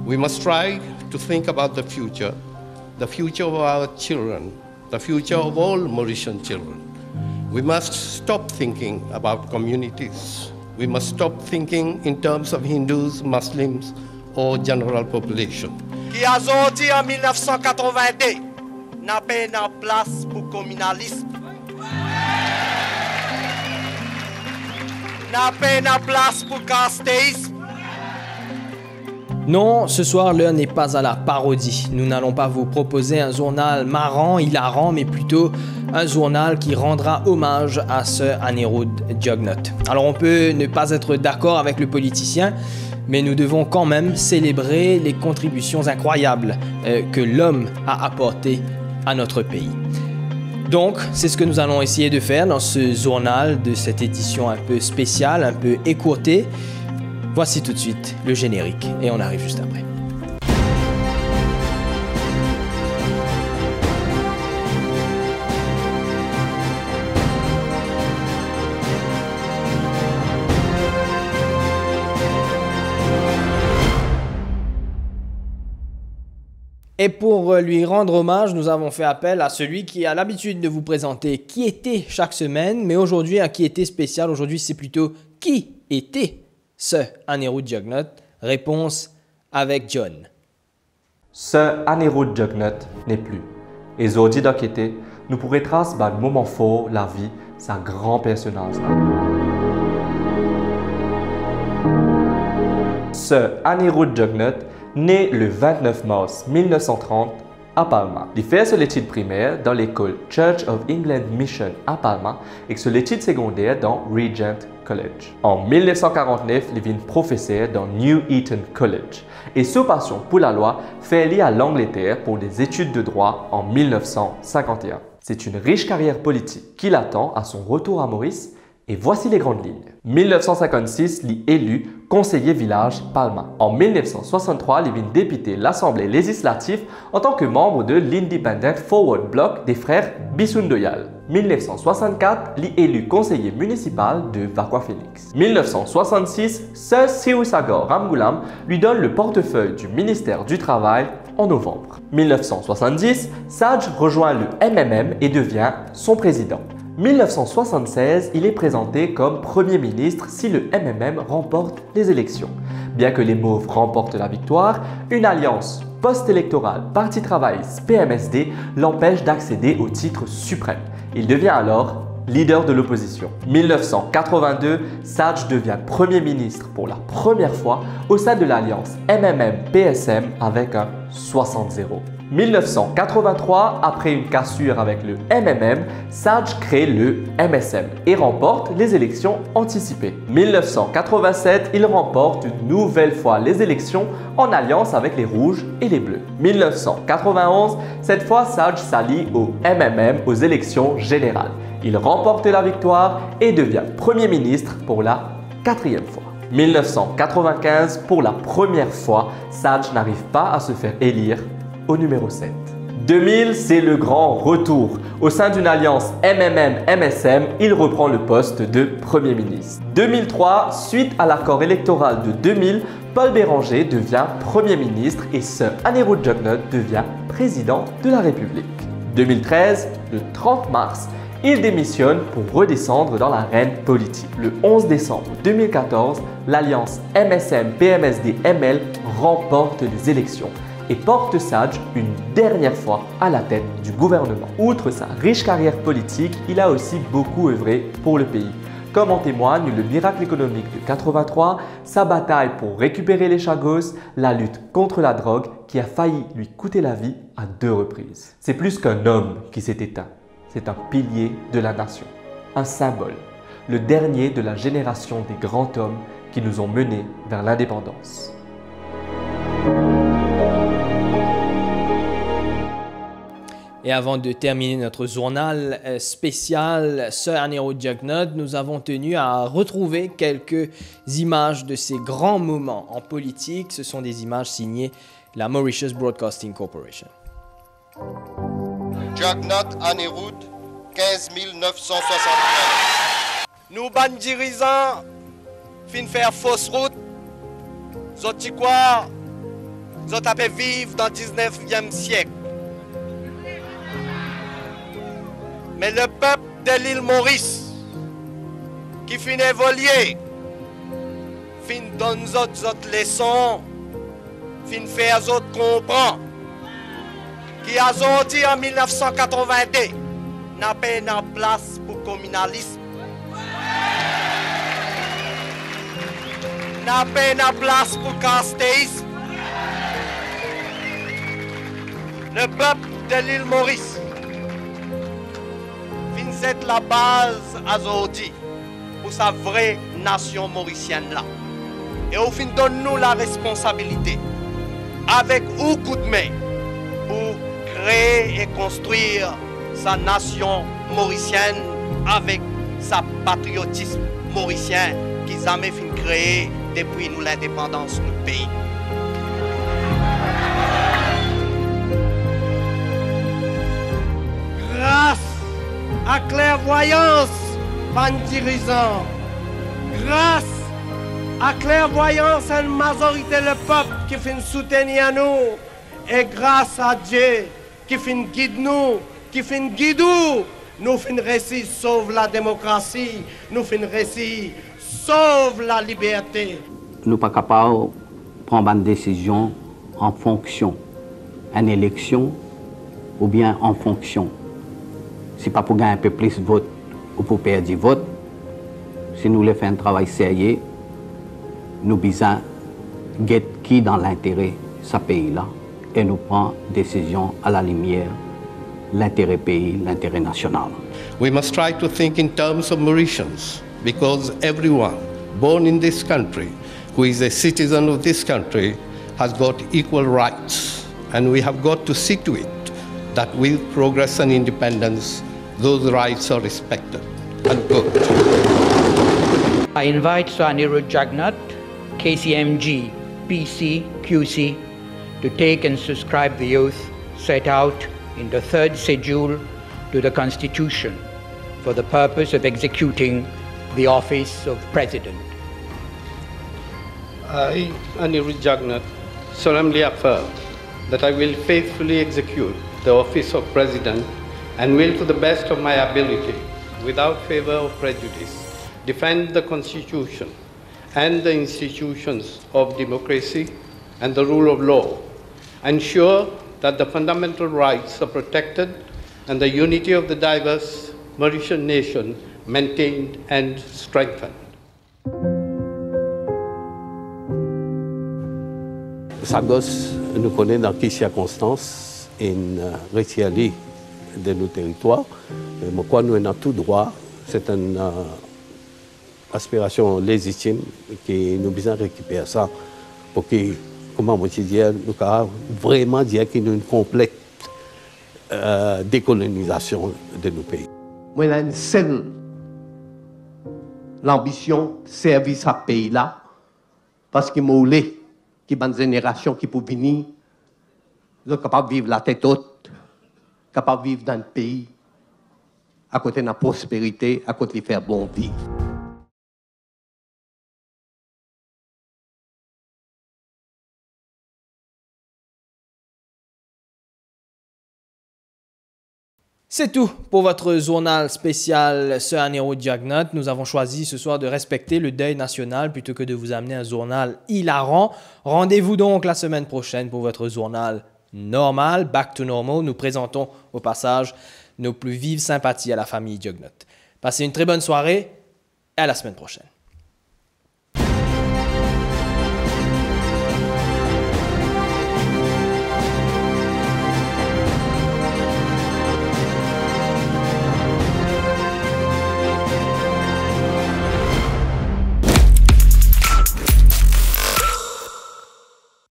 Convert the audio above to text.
We must try to think about the future of our children, the future of all Mauritian children. We must stop thinking about communities. We must stop thinking in terms of Hindus, Muslims, or general population. Qui a dit en 1982 n'a pas de place pour communalisme. N'a pas de place pour castéisme. Non, ce soir, l'heure n'est pas à la parodie. Nous n'allons pas vous proposer un journal marrant, hilarant, mais plutôt un journal qui rendra hommage à Sir Anirudh Jugnauth. Alors on peut ne pas être d'accord avec le politicien, mais nous devons quand même célébrer les contributions incroyables que l'homme a apportées à notre pays. Donc, c'est ce que nous allons essayer de faire dans ce journal de cette édition un peu spéciale, un peu écourtée. Voici tout de suite le générique et on arrive juste après. Et pour lui rendre hommage, nous avons fait appel à celui qui a l'habitude de vous présenter qui était chaque semaine, mais aujourd'hui un qui était spécial. Aujourd'hui, c'est plutôt qui était Sir Anirudh Jugnauth. Réponse avec John. Sir Anirudh Jugnauth n'est plus. Et aujourd'hui d'enquêter, nous pourrons tracer le moment fort, la vie, sa grand personnage. Sir Anirudh Jugnauth né le 29 mars 1930 à Palma. Il fait son étude primaire dans l'école Church of England Mission à Palma et son étude secondaire dans Regent College. En 1949, il devient professeur dans New Eton College et sa passion pour la loi fait aller à l'Angleterre pour des études de droit en 1951. C'est une riche carrière politique qui l'attend à son retour à Maurice. Et voici les grandes lignes. 1956, il est élu conseiller village Palma. En 1963, il devient député l'Assemblée législative en tant que membre de l'Independent Forward Bloc des frères Bissoundoyal. 1964, il est élu conseiller municipal de Vakwa Phoenix. 1966, Sir Sirisagor Ramgoolam lui donne le portefeuille du ministère du Travail en novembre. 1970, Saj rejoint le MMM et devient son président. 1976, il est présenté comme Premier ministre si le MMM remporte les élections. Bien que les Mauves remportent la victoire, une alliance post-électorale Parti travailliste PMSD l'empêche d'accéder au titre suprême. Il devient alors leader de l'opposition. 1982, Saj devient Premier ministre pour la première fois au sein de l'alliance MMM-PSM avec un 60-0. 1983, après une cassure avec le MMM, Saj crée le MSM et remporte les élections anticipées. 1987, il remporte une nouvelle fois les élections en alliance avec les Rouges et les Bleus. 1991, cette fois Saj s'allie au MMM aux élections générales. Il remporte la victoire et devient Premier ministre pour la 4e fois. 1995, pour la première fois, Saj n'arrive pas à se faire élire au numéro 7. 2000, c'est le grand retour. Au sein d'une alliance MMM-MSM, il reprend le poste de Premier ministre. 2003, suite à l'accord électoral de 2000, Paul Béranger devient Premier ministre et Sir Anirudh Jugnauth devient président de la République. 2013, le 30 mars, il démissionne pour redescendre dans l'arène politique. Le 11 décembre 2014, l'alliance MSM-PMSD-ML remporte les élections et porte Saj une dernière fois à la tête du gouvernement. Outre sa riche carrière politique, il a aussi beaucoup œuvré pour le pays. Comme en témoigne le miracle économique de 83, sa bataille pour récupérer les Chagos, la lutte contre la drogue qui a failli lui coûter la vie à 2 reprises. C'est plus qu'un homme qui s'est éteint, c'est un pilier de la nation, un symbole, le dernier de la génération des grands hommes qui nous ont menés vers l'indépendance. Et avant de terminer notre journal spécial Sir Anirudh Jugnauth, nous avons tenu à retrouver quelques images de ces grands moments en politique. Ce sont des images signées la Mauritius Broadcasting Corporation. Jugnauth Anirudh, 15 973. Nous, ban dirigeants, fin faire fausse route. Zoti quoi, Ils ont tapé vivre dans le 19e siècle. Mais le peuple de l'île Maurice, qui finit évoluer, fin donne autres leçons, fin faire autres comprendre, qui a dit en 1982, n'a pas de place pour le communalisme, n'a pas de place pour le castéisme. Le peuple de l'île Maurice, c'est la base aujourd'hui pour sa vraie nation mauricienne là. Et au fin donne-nous la responsabilité avec un coup de main pour créer et construire sa nation mauricienne avec sa patriotisme mauricien qu'ils ont jamais fin créer depuis nous l'indépendance du pays. Grâce à clairvoyance, pan dirigeant, grâce à clairvoyance, une majorité le peuple qui fait soutenir nous, et grâce à Dieu qui fait guide nous, qui fait guide nous fin réussir sauve la démocratie, nous fin réussir sauve la liberté. Nous ne sommes pas capables de prendre une décision en fonction d'une élection ou bien en fonction. Ce n'est pas pour gagner un peu plus de votes ou pour perdre du vote. Si nous voulons faire un travail sérieux, nous devons guetter qui dans l'intérêt de ce pays-là et nous prendre décision à la lumière de l'intérêt pays, l'intérêt national. We must try to think in terms of Mauritians, because everyone born in this country who is a citizen of this country has got equal rights, and we have got to see to it that with progress and independence, those rights are respected and good. I invite Sir Anirudh Jagannath, KCMG, PC, QC, to take and subscribe the oath set out in the third schedule to the Constitution for the purpose of executing the office of President. I, Anirudh Jagannath, solemnly affirm that I will faithfully execute the office of President and will, to the best of my ability, without favor or prejudice, defend the Constitution and the institutions of democracy and the rule of law, ensure that the fundamental rights are protected and the unity of the diverse Mauritian nation maintained and strengthened. Sagos nous connaît dans quelles circonstances et retire de nos territoires. Mais quoi nous avons tout droit, c'est une aspiration légitime que nous devons récupérer ça pour que, comment on dire, nous pouvons vraiment dire qu'il y a une complète décolonisation de nos pays. Moi, j'ai une seule l'ambition de servir ce pays-là parce que moi, qui est une génération qui peut venir, sont capables de vivre la tête haute, capables de vivre dans un pays à côté de la prospérité, à côté de faire bon vivre. C'est tout pour votre journal spécial Sir Anirudh Jagannath. Nous avons choisi ce soir de respecter le deuil national plutôt que de vous amener un journal hilarant. Rendez-vous donc la semaine prochaine pour votre journal normal, Back to Normal. Nous présentons au passage nos plus vives sympathies à la famille Jagannath. Passez une très bonne soirée et à la semaine prochaine.